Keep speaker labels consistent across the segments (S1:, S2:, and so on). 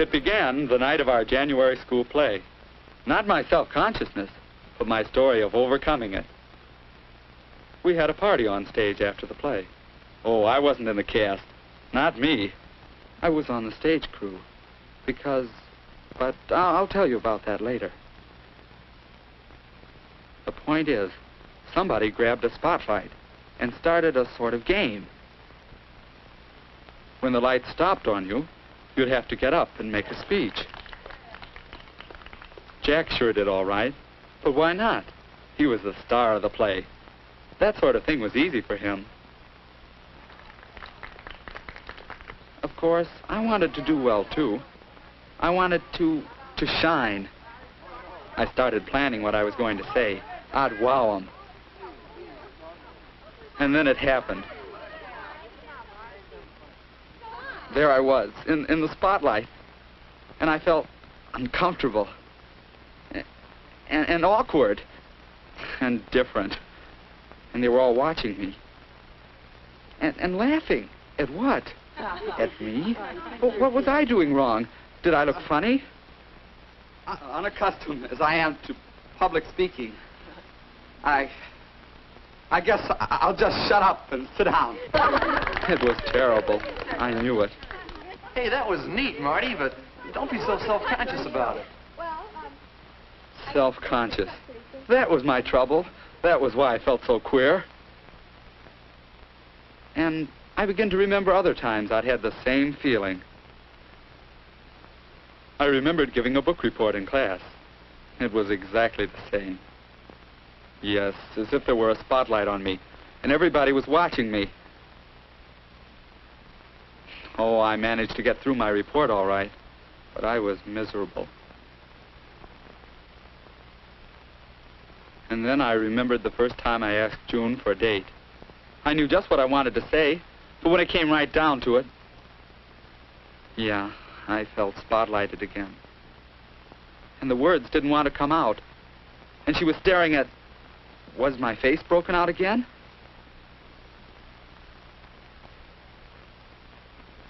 S1: It began the night of our January school play. Not my self-consciousness, but my story of overcoming it. We had a party on stage after the play. Oh, I wasn't in the cast. Not me. I was on the stage crew. But I'll tell you about that later. The point is, somebody grabbed a spotlight and started a sort of game. When the light stopped on you, you'd have to get up and make a speech. Jack sure did all right, but why not? He was the star of the play. That sort of thing was easy for him. Of course, I wanted to do well, too. I wanted to shine. I started planning what I was going to say. I'd wow them. And then it happened. There I was, in the spotlight. And I felt uncomfortable. And awkward. And different. And they were all watching me. And laughing. At what? At me? Well, what was I doing wrong? Did I look funny? Unaccustomed as I am to public speaking, I guess I'll just shut up and sit down. It was terrible. I knew it.
S2: Hey, that was neat, Marty, but don't be so self-conscious about it.
S1: Self-conscious. That was my trouble. That was why I felt so queer. And I began to remember other times I'd had the same feeling. I remembered giving a book report in class. It was exactly the same. Yes, as if there were a spotlight on me, and everybody was watching me. Oh, I managed to get through my report all right, but I was miserable. And then I remembered the first time I asked June for a date. I knew just what I wanted to say, but when it came right down to it, yeah, I felt spotlighted again. And the words didn't want to come out. And she was staring at... Was my face broken out again?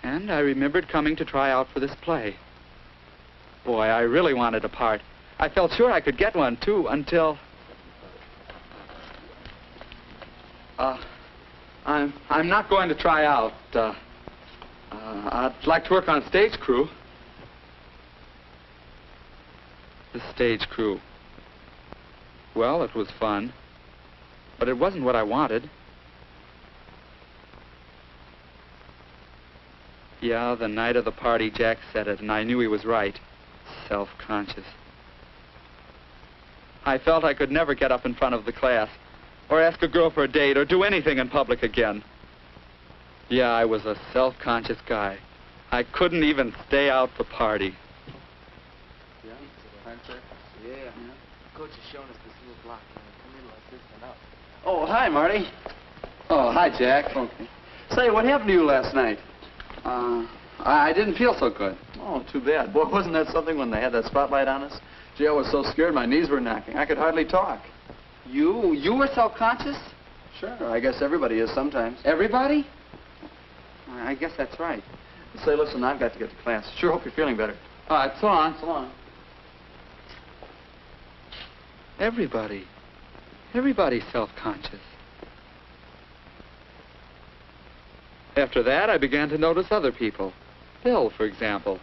S1: And I remembered coming to try out for this play. Boy, I really wanted a part. I felt sure I could get one, too, until... I'm not going to try out. I'd like to work on stage crew. The stage crew. Well, it was fun, but it wasn't what I wanted. Yeah, the night of the party, Jack said it, and I knew he was right. Self-conscious. I felt I could never get up in front of the class, or ask a girl for a date, or do anything in public again. Yeah, I was a self-conscious guy. I couldn't even stay out the party.
S2: Yeah, yeah. Coach is showing us this little block. Come in like this and out. Oh, hi, Marty.
S1: Oh, hi, Jack.
S2: Okay. Say, what happened to you last night?
S1: I didn't feel so good.
S2: Oh, too bad. Boy, wasn't that something when they had that spotlight on us? Gee, I was so scared my knees were knocking. I could hardly talk.
S1: You were self-conscious?
S2: Sure, I guess everybody is sometimes.
S1: Everybody? I guess that's right.
S2: Say, listen, I've got to get to class. Sure hope you're feeling better.
S1: All right, so long.
S2: So long.
S1: Everybody's self-conscious. After that, I began to notice other people. Bill, for example.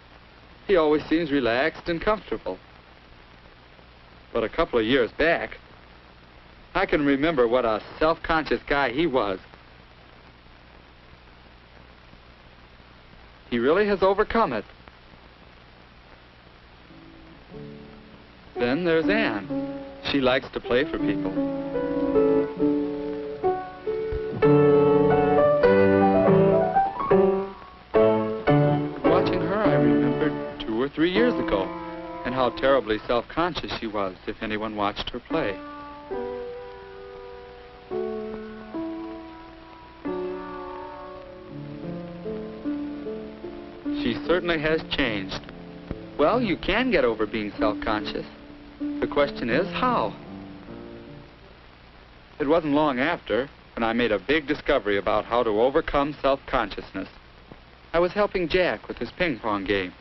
S1: He always seems relaxed and comfortable. But a couple of years back, I can remember what a self-conscious guy he was. He really has overcome it. Then there's Anne. She likes to play for people. Watching her, I remembered 2 or 3 years ago, and how terribly self-conscious she was if anyone watched her play. She certainly has changed. Well, you can get over being self-conscious. The question is, how? It wasn't long after when I made a big discovery about how to overcome self-consciousness. I was helping Jack with his ping-pong game.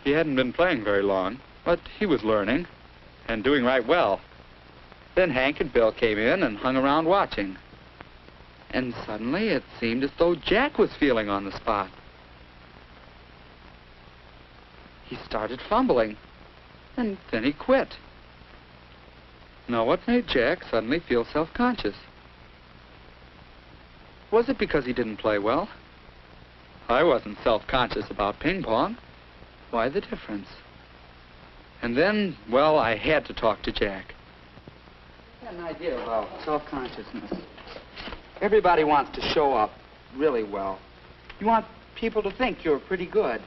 S1: He hadn't been playing very long, but he was learning and doing right well. Then Hank and Bill came in and hung around watching. And suddenly it seemed as though Jack was feeling on the spot. He started fumbling, and then he quit. Now, what made Jack suddenly feel self-conscious? Was it because he didn't play well? I wasn't self-conscious about ping pong. Why the difference? And then, well, I had to talk to Jack. I had an idea about self-consciousness. Everybody wants to show up really well. You want people to think you're pretty good.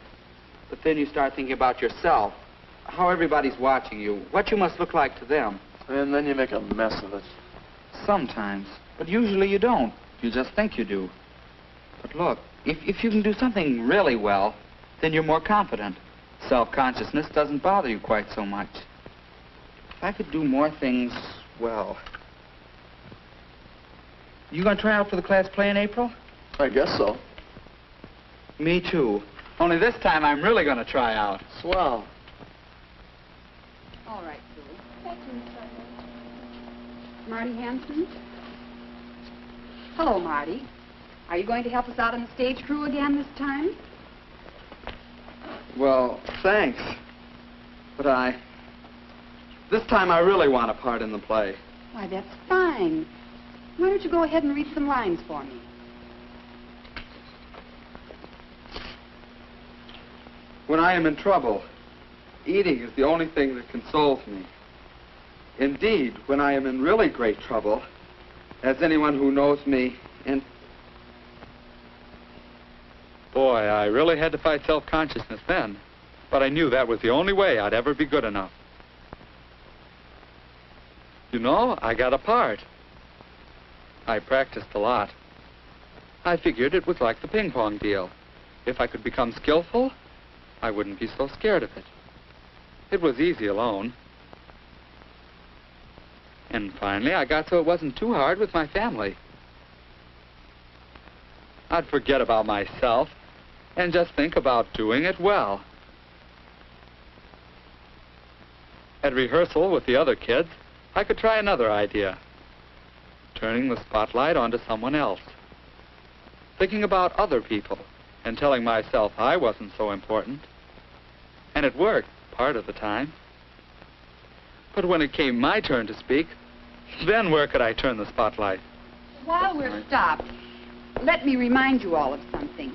S1: But then you start thinking about yourself, how everybody's watching you, what you must look like to them.
S2: And then you make a mess of it.
S1: Sometimes. But usually you don't. You just think you do. But look, if you can do something really well, then you're more confident. Self-consciousness doesn't bother you quite so much. If I could do more things well. You gonna try out for the class play in April?
S2: I guess so.
S1: Me too. Only this time I'm really gonna try out.
S2: Swell.
S3: All right, Sue. Marty Hanson? Hello, Marty. Are you going to help us out on the stage crew again this time?
S1: Well, thanks. But this time I really want a part in the play.
S3: Why, that's fine. Why don't you go ahead and read some lines for me?
S1: When I am in trouble, eating is the only thing that consoles me. Indeed, when I am in really great trouble, as anyone who knows me, and... Boy, I really had to fight self-consciousness then. But I knew that was the only way I'd ever be good enough. You know, I got a part. I practiced a lot. I figured it was like the ping pong deal. If I could become skillful, I wouldn't be so scared of it. It was easy alone. And finally, I got so it wasn't too hard with my family. I'd forget about myself and just think about doing it well. At rehearsal with the other kids, I could try another idea. Turning the spotlight onto someone else. Thinking about other people and telling myself I wasn't so important. And it worked part of the time. But when it came my turn to speak, then where could I turn the spotlight?
S3: While we're stopped, let me remind you all of something.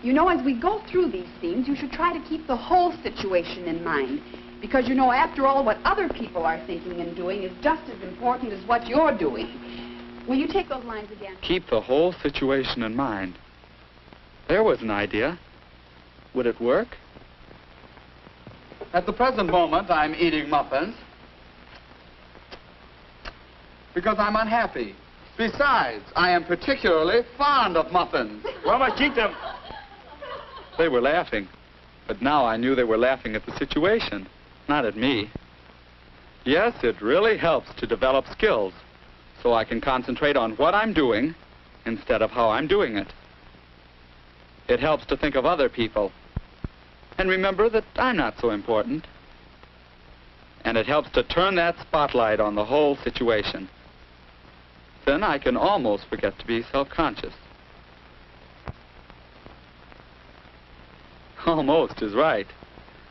S3: You know, as we go through these scenes, you should try to keep the whole situation in mind. Because, you know, after all, what other people are thinking and doing is just as important as what you're doing. Will you take those lines again?
S1: Keep the whole situation in mind. There was an idea. Would it work? At the present moment, I'm eating muffins because I'm unhappy. Besides, I am particularly fond of muffins.
S2: Well, I keep them.
S1: They were laughing, but now I knew they were laughing at the situation, not at me. Yes, it really helps to develop skills, so I can concentrate on what I'm doing instead of how I'm doing it. It helps to think of other people and remember that I'm not so important. And it helps to turn that spotlight on the whole situation. Then I can almost forget to be self-conscious. Almost is right.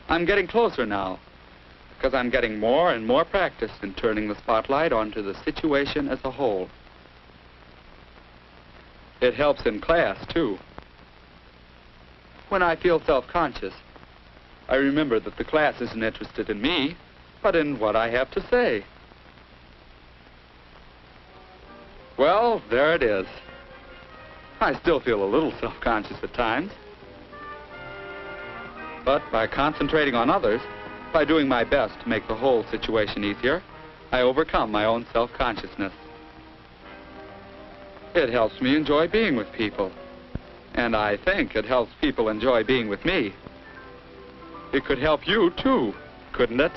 S1: I'm getting closer now, because I'm getting more and more practice in turning the spotlight onto the situation as a whole. It helps in class, too. When I feel self-conscious, I remember that the class isn't interested in me, but in what I have to say. Well, there it is. I still feel a little self-conscious at times. But by concentrating on others, by doing my best to make the whole situation easier, I overcome my own self-consciousness. It helps me enjoy being with people. And I think it helps people enjoy being with me. It could help you, too, couldn't it?